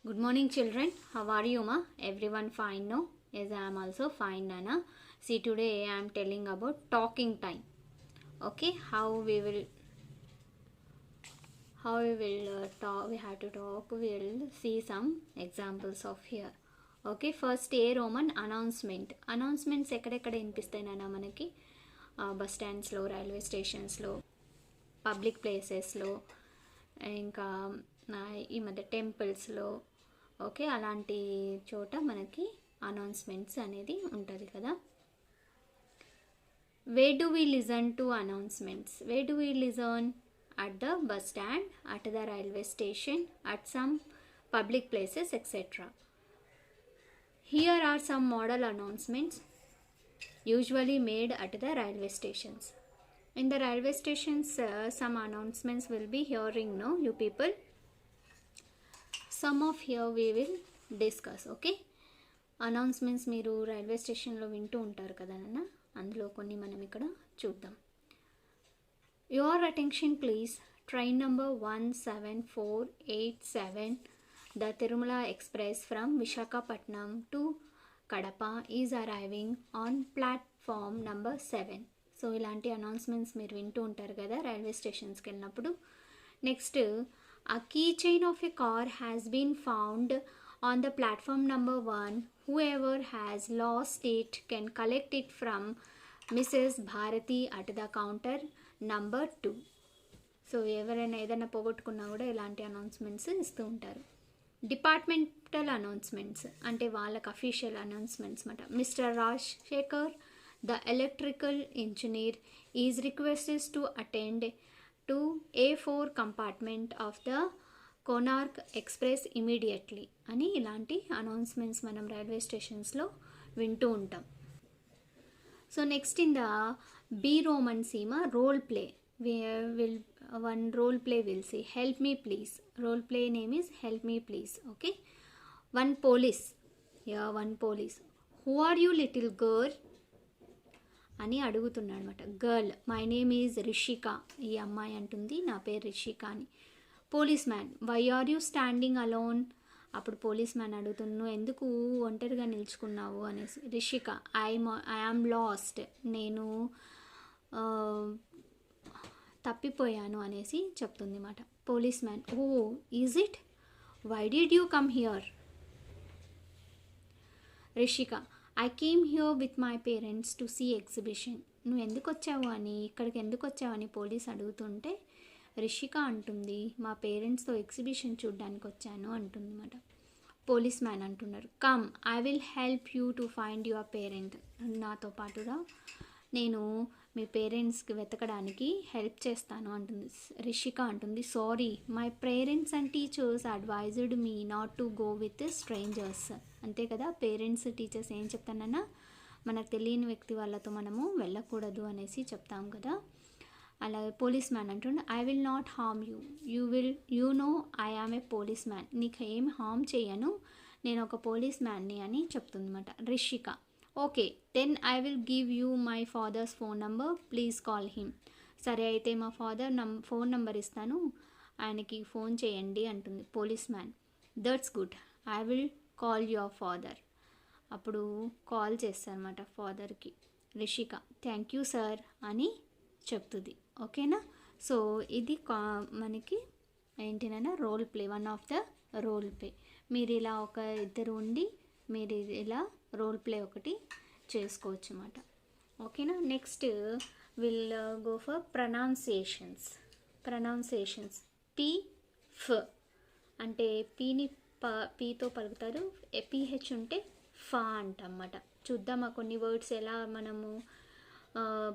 Good morning, children. How are you, ma? Everyone fine, no? Yes, I am also fine, Nana. See, today I am telling about talking time. Okay, how we will talk. We have to talk. We will see some examples of here. Okay first A Roman announcements ఎక్కడెక్కడ వినిపిస్తాయి నాన్న మనకి bus స్టాండ్స్లో, railway స్టేషన్స్లో, public ప్లేసెస్లో, ఇంకా ఈ మధ్య టెంపుల్స్లో, okay అలాంటి చోట మనకి అనౌన్స్మెంట్స్ అనేది ఉంటుంది కదా. Why do we listen to announcements? Why do we listen? At the bus stand, at the railway station, at some public places etcetera. Here are some model announcements usually made at the railway stations. In the railway stations, some announcements will be hearing, no, you people. Some of here we will discuss, okay. Announcements మీరు railway స్టేషన్లో వింటూ ఉంటారు కదా నాన్న, అందులో కొన్ని మనం ఇక్కడ చూద్దాం. Your attention please. Train number 17487, the Tirumala Express from Visakhapatnam to Kadapa is arriving on platform number 7. So ఇలాంటి అనౌన్స్మెంట్స్ మీరు వింటూ ఉంటారు కదా రైల్వే స్టేషన్స్కి వెళ్ళినప్పుడు. Next, a key chain of a car has been found on the platform number 1. Whoever has lost it can collect it from Mrs. Bharati at the counter number 2. So ఎవరైనా ఏదైనా పోగొట్టుకున్నా కూడా ఇలాంటి అనౌన్స్మెంట్స్ ఇస్తూ ఉంటారు. Departmental announcements అంటే వాళ్ళకి official announcements అన్నమాట. Mister Rajashekar, the electrical engineer, is requested to attend to A4 compartment of the Konark express immediately అని ఇలాంటి అనౌన్స్మెంట్స్ మనం రైల్వే స్టేషన్స్లో వింటూ ఉంటాం. సో నెక్స్ట్ ఇన్ ద బి రోమన్ సీమ role play. One role play will say help me please. Role play name is help me please. Okay. One police. Who are you little girl అని అడుగుతున్నాడు అనమాట. Girl, my name is Rishika. ఈ అమ్మాయి అంటుంది నా పేరు రిషిక అని. Policeman, why are you standing alone? అప్పుడు పోలీస్ మ్యాన్ అడుగుతున్నాను ఎందుకు ఒంటరిగా నిల్చుకున్నావు అనేసి. రిషిక, ఐ యామ్ లాస్ట్, నేను తప్పిపోయాను అనేసి చెప్తుంది అన్నమాట. Policeman, who is it? Why did you come here? Rishika, I came here with my parents to see exhibition. నువ్వు ఎందుకు వచ్చావు అని, ఇక్కడికి ఎందుకు వచ్చావని పోలీస్ అడుగుతుంటే రిషిక అంటుంది మా పేరెంట్స్తో ఎగ్జిబిషన్ చూడడానికి వచ్చాను అంటుంది అన్నమాట. పోలీస్ మ్యాన్ అంటున్నారు, come I will help you to find your parent. నాతో పాటుగా నేను మీ పేరెంట్స్కి వెతకడానికి హెల్ప్ చేస్తాను అంటుంది. రిషిక అంటుంది, sorry my parents and teachers advised me not to go with strangers. అంతే కదా, పేరెంట్స్ టీచర్స్ ఏం చెప్తానన్నా మనకు తెలియని వ్యక్తి వాళ్ళతో మనము వెళ్ళకూడదు అనేసి చెప్తాం కదా. అలాగే పోలీస్ మ్యాన్ అంటుండే, I will not harm you you know I am a police man. నీకు ఏం హార్మ్ చేయను, నేను ఒక పోలీస్ మ్యాన్ని అని చెప్తుంది అన్నమాట Rishika. Okay then I will give you my father's phone number, please call him. సరే అయితే మా ఫాదర్ ఫోన్ నెంబర్ ఇస్తాను, ఆయనకి ఫోన్ చేయండి అంటుంది police man. That's good, I will call your father. అప్పుడు కాల్ చేస్తారనమాట ఫాదర్కి రిషిక. థ్యాంక్ యూ సార్ అని చెప్తుంది. ఓకేనా. సో ఇది మనకి ఏంటినైనా role play, one of the role play. మీరు ఇలా ఒక ఇద్దరు ఉండి మీరు ఇలా రోల్ ప్లే ఒకటి చేసుకోవచ్చు అన్నమాట. ఓకేనా. Next will go for pronunciations. P ఫ్ అంటే పీని పీతో పలుకుతారు, పిహెచ్ ఉంటే ఫా అంటన్నమాట. చూద్దామా కొన్ని వర్డ్స్ ఎలా మనము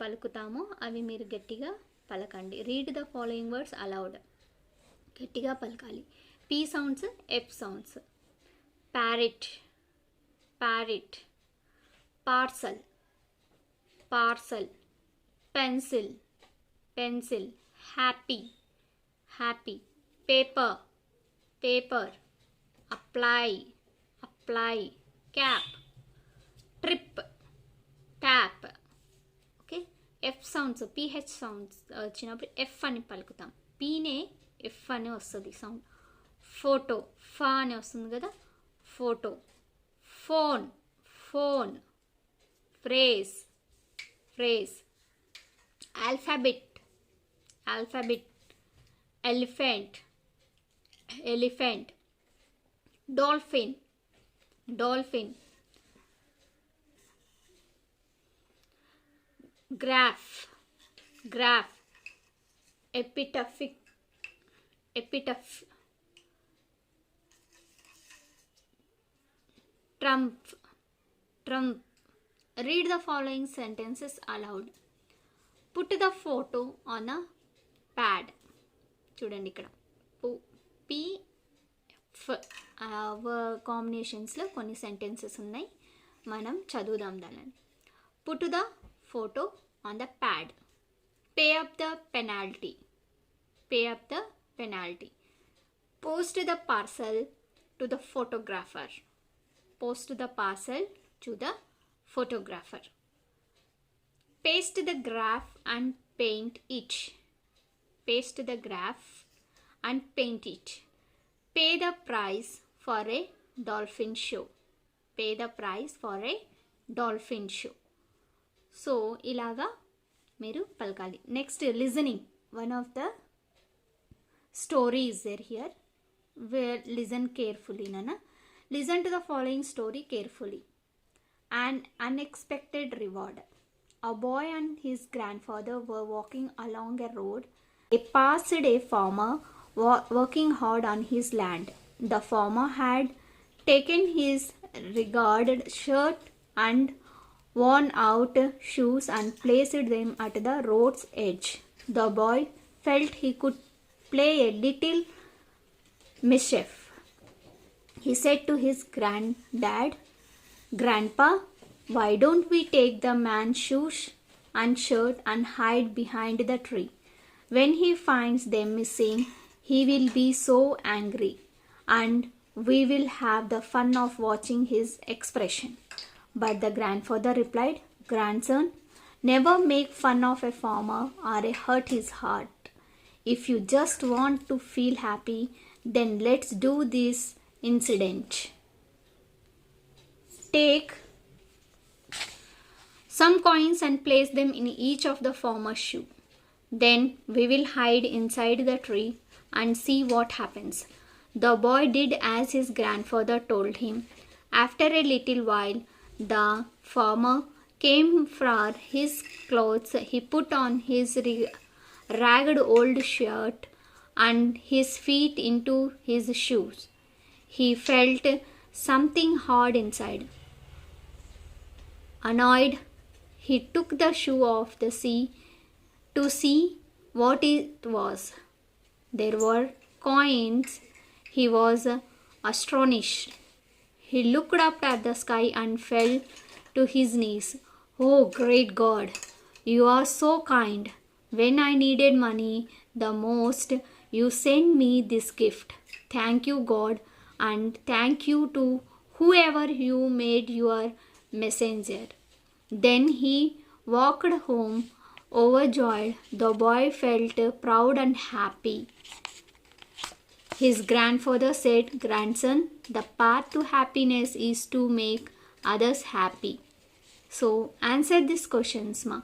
పలుకుతామో అవి మీరు గట్టిగా పలకండి. Read the following words allowed. గట్టిగా పలకాలి. P sounds, F sounds. Parrot, parcel, pencil, happy, paper, apply, cap, trip, tap. Okay. F sounds, pH sounds వచ్చినప్పుడు ఎఫ్ అని పలుకుతాం, పీనే ఎఫ్ అని వస్తుంది సౌండ్. ఫోటో, ఫా అని వస్తుంది కదా, photo. Phone, phone. Phrase, phrase. Alphabet, alphabet. Elephant, elephant. Dolphin, dolphin. Graph, graph. Epitaphic, epitaph. Trump, Trump. Read the following sentences aloud. Put the photo on a pad. చూడండి ఇక్కడ P F కాంబినేషన్స్లో కొన్ని sentences ఉన్నాయి, మనం చదువుదాం దానిని. Put the photo on the pad. Pay up the penalty, pay up the penalty. Post the parcel to the photographer, post the parcel to the photographer. Paste the graph and paint it. Paste the graph and paint it. Pay the price for a dolphin show. Pay the price for a dolphin show. So ilaga meeru palkali. Next, listening. One of the story is there here. Where listen carefully, Nana. Listen to the following story carefully. An unexpected reward. A boy and his grandfather were walking along a road. They passed a farmer working hard on his land. The farmer had taken his ragged shirt and worn out shoes and placed them at the road's edge. The boy felt he could play a little mischief. He said to his granddad, "Grandpa, why don't we take the man's shoes and shirt and hide behind the tree? When he finds them missing, he will be so angry, and we will have the fun of watching his expression." But the grandfather replied, "Grandson, never make fun of a farmer or hurt his heart. If you just want to feel happy, then let's do this incident. Take some coins and place them in each of the farmer's shoe. Then we will hide inside the tree and see what happens." The boy did as his grandfather told him. After a little while, the farmer came for his clothes. He put on his ragged old shirt and his feet into his shoes. He felt something hard inside. Annoyed, he took the shoe off the sea to see what it was. There were coins. He was astonished. He looked up at the sky and fell to his knees. "Oh, great God, you are so kind. When I needed money the most, you sent me this gift. Thank you, God, and thank you to whoever you made your messenger." Then he walked home overjoyed. The boy felt proud and happy. His grandfather said, "Grandson, the path to happiness is to make others happy." So answer these questions, ma.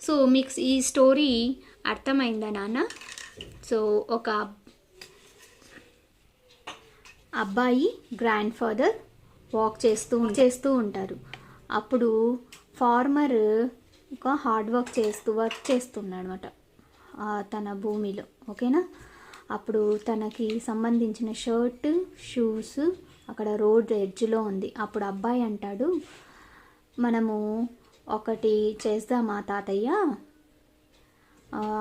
So మీకు ఈ story అర్థమైందా నాన్న? So ఒక అబ్బాయి grand father walk చేస్తూ ఉంటారు. అప్పుడు farmer ఒక హార్డ్ వర్క్ చేస్తున్నాడు అనమాట తన భూమిలో, ఓకేనా. అప్పుడు తనకి సంబంధించిన షర్ట్, షూస్ అక్కడ రోడ్ ఎడ్జ్లో ఉంది. అప్పుడు అబ్బాయి అంటాడు, "మనము ఒకటి చేద్దామా తాతయ్య,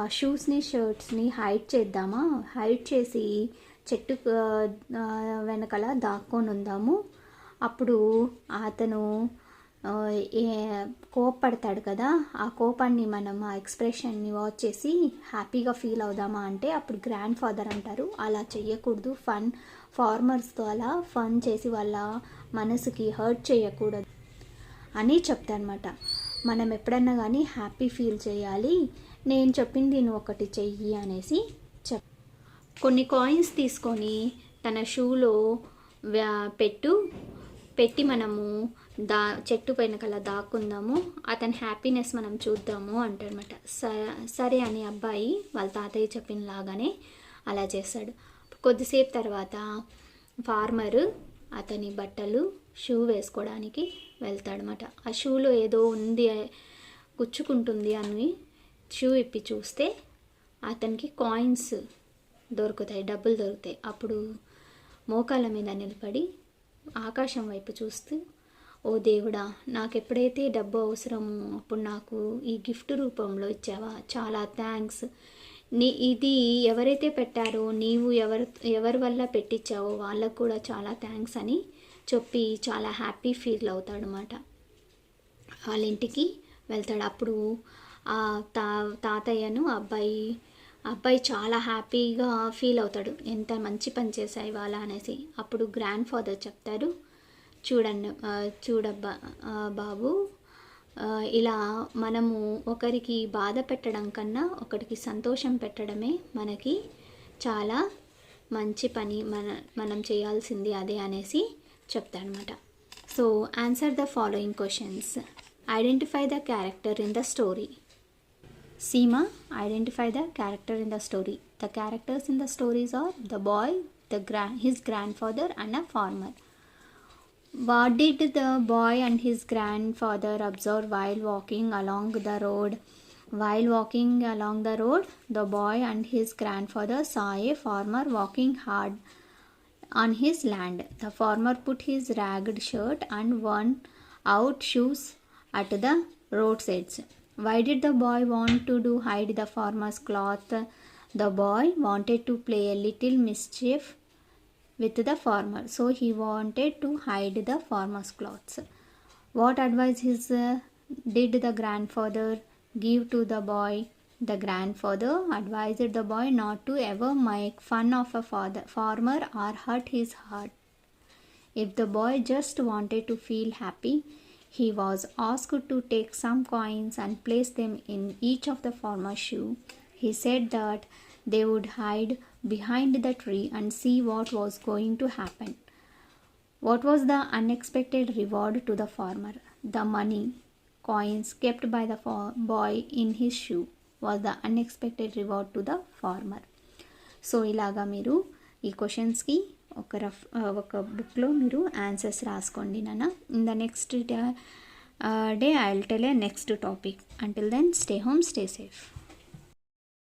షూస్ని షర్ట్స్ని హైడ్ చేద్దామా, హైడ్ చేసి చెట్టు వెనకాల దాక్కొని ఉందాము. అప్పుడు అతను కోపడతాడు కదా, ఆ కోపాన్ని మనం ఆ ఎక్స్ప్రెషన్ని వాచ్ చేసి హ్యాపీగా ఫీల్ అవుదామా" అంటే అప్పుడు గ్రాండ్ ఫాదర్ అంటారు, "అలా చెయ్యకూడదు. ఫార్మర్స్తో అలా ఫన్ చేసి వాళ్ళ మనసుకి హర్ట్ చేయకూడదు" అని చెప్తానమాట. మనం ఎప్పుడన్నా కానీ హ్యాపీ ఫీల్ చేయాలి, నేను చెప్పింది నువ్వు ఒకటి చెయ్యి అనేసి కొన్ని కాయిన్స్ తీసుకొని తన షూలో పెట్టి మనము చెట్టు పైన కల్లా దాక్కుందాము, అతని హ్యాపీనెస్ మనం చూద్దాము అంటాడనమాట. సరే అని అబ్బాయి వాళ్ళ తాతయ్య చెప్పిన లాగానే అలా చేస్తాడు. కొద్దిసేపు తర్వాత ఫార్మరు అతని బట్టలు షూ వేసుకోవడానికి వెళ్తాడనమాట. ఆ షూలో ఏదో ఉంది, గుచ్చుకుంటుంది అని షూ ఇప్పి చూస్తే అతనికి కాయిన్స్ దొరుకుతాయి, డబ్బులు దొరుకుతాయి. అప్పుడు మోకాళ్ళ మీద నిలబడి ఆకాశం వైపు చూస్తూ, ఓ దేవుడా, నాకు ఎప్పుడైతే డబ్బు అవసరమో అప్పుడు నాకు ఈ గిఫ్ట్ రూపంలో ఇచ్చావా, చాలా థ్యాంక్స్. ఇది ఎవరైతే పెట్టారో నీవు ఎవరి వల్ల పెట్టించావో వాళ్ళకు కూడా చాలా థ్యాంక్స్ అని చెప్పి చాలా హ్యాపీ ఫీల్ అవుతాడనమాట. వాళ్ళ ఇంటికి వెళ్తాడు. అప్పుడు ఆ తాతయ్యను అబ్బాయి చాలా హ్యాపీగా ఫీల్ అవుతాడు, ఎంత మంచి పని చేశాయి వాళ్ళ అనేసి. అప్పుడు గ్రాండ్ ఫాదర్ చెప్తారు, చూడబ్బా బాబు, ఇలా మనము ఒకరికి బాధ పెట్టడం కన్నా ఒకరికి సంతోషం పెట్టడమే మనకి చాలా మంచి పని, మనం చేయాల్సింది అదే అనేసి చెప్తాడనమాట. So answer the following questions. Identify the character in the story. Seema, identify the character in the story. The characters in the stories are the boy, his grandfather and a farmer. What did the boy and his grandfather observe while walking along the road? While walking along the road, the boy and his grandfather saw a farmer walking hard on his land. The farmer put his ragged shirt and worn out shoes at the roadsides. Why did the boy want to hide the farmer's cloth? The boy wanted to play a little mischief with the farmer, so he wanted to hide the farmer's clothes. What advice did the grandfather give to the boy? The grandfather advised the boy not to ever make fun of a farmer or hurt his heart. If the boy just wanted to feel happy, he was asked to take some coins and place them in each of the farmer's shoe. He said that they would hide behind the tree and see what was going to happen. What was the unexpected reward to the farmer? The money, coins kept by the boy in his shoe was the unexpected reward to the farmer. So ఇలాగా మీరు ఈ క్వశ్చన్స్కి ఒక బుక్లో మీరు answers రాసుకోండి నాన్న. In the next day I will tell a next topic. Until then stay home, stay safe.